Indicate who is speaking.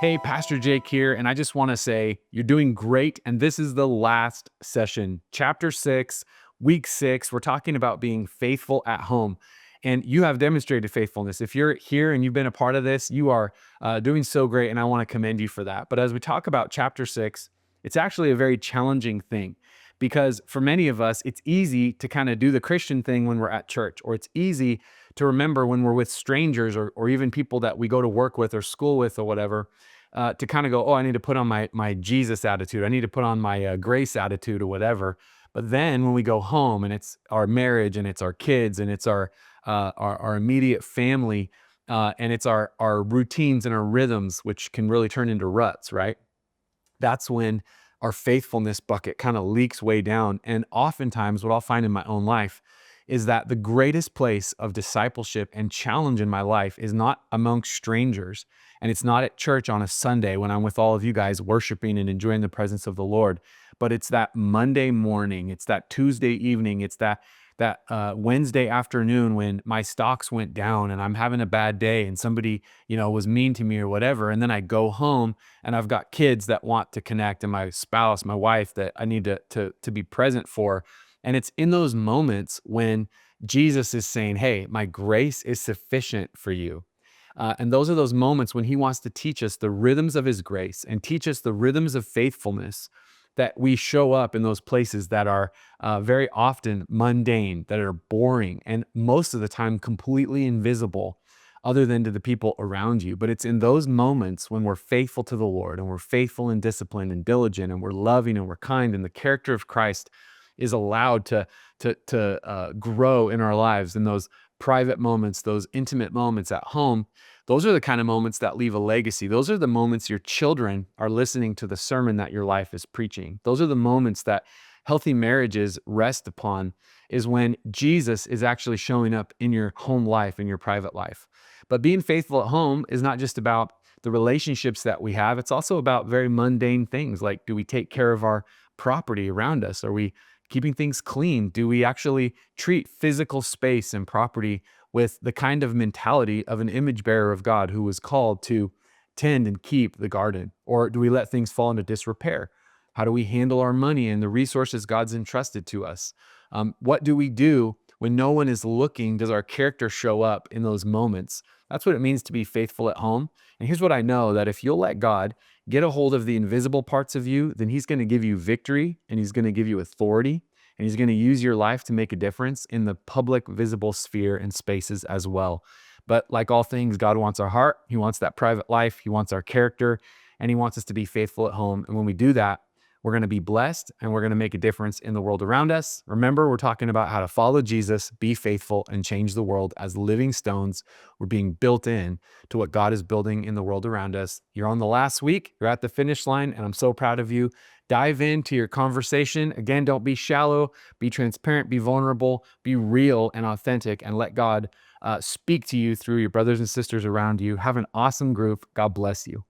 Speaker 1: Hey, Pastor Jake here, and I just want to say you're doing great. And this is the last session, chapter 6, week 6. We're talking about being faithful at home. And you have demonstrated faithfulness. If you're here and you've been a part of this, you are doing so great, and I want to commend you for that. But as we talk about chapter 6, it's actually a very challenging thing because for many of us, it's easy to kind of do the Christian thing when we're at church, or it's easy to remember when we're with strangers or even people that we go to work with or school with or whatever, to kind of go, oh, I need to put on my Jesus attitude. I need to put on my grace attitude or whatever. But then when we go home and it's our marriage and it's our kids and it's our immediate family, and it's our routines and our rhythms, which can really turn into ruts, right? That's when our faithfulness bucket kind of leaks way down. And oftentimes, what I'll find in my own life is that the greatest place of discipleship and challenge in my life is not amongst strangers. And it's not at church on a Sunday when I'm with all of you guys worshiping and enjoying the presence of the Lord, but it's that Monday morning, it's that Tuesday evening, it's that Wednesday afternoon when my stocks went down and I'm having a bad day and somebody, was mean to me or whatever. And then I go home and I've got kids that want to connect and my spouse, my wife that I need to be present for. And it's in those moments when Jesus is saying, hey, my grace is sufficient for you. And those are those moments when he wants to teach us the rhythms of his grace and teach us the rhythms of faithfulness, that we show up in those places that are very often mundane, that are boring, and most of the time completely invisible other than to the people around you. But it's in those moments when we're faithful to the Lord and we're faithful and disciplined and diligent and we're loving and we're kind and the character of Christ is allowed to grow in our lives in those private moments, those intimate moments at home. Those are the kind of moments that leave a legacy. Those are the moments your children are listening to the sermon that your life is preaching. Those are the moments that healthy marriages rest upon, is when Jesus is actually showing up in your home life, in your private life. But being faithful at home is not just about the relationships that we have. It's also about very mundane things like, do we take care of our property around us? Are we keeping things clean? Do we actually treat physical space and property with the kind of mentality of an image bearer of God who was called to tend and keep the garden? Or do we let things fall into disrepair? How do we handle our money and the resources God's entrusted to us? What do we do when no one is looking? Does our character show up in those moments? That's what it means to be faithful at home. And here's what I know, that if you'll let God get a hold of the invisible parts of you, then he's going to give you victory and he's going to give you authority and he's going to use your life to make a difference in the public visible sphere and spaces as well. But like all things, God wants our heart. He wants that private life. He wants our character, and he wants us to be faithful at home. And when we do that, we're going to be blessed and we're going to make a difference in the world around us. Remember, we're talking about how to follow Jesus, be faithful, and change the world as living stones. We're being built in to what God is building in the world around us. You're on the last week, you're at the finish line, and I'm so proud of you. Dive into your conversation. Again, don't be shallow, be transparent, be vulnerable, be real and authentic, and let God speak to you through your brothers and sisters around you. Have an awesome group. God bless you.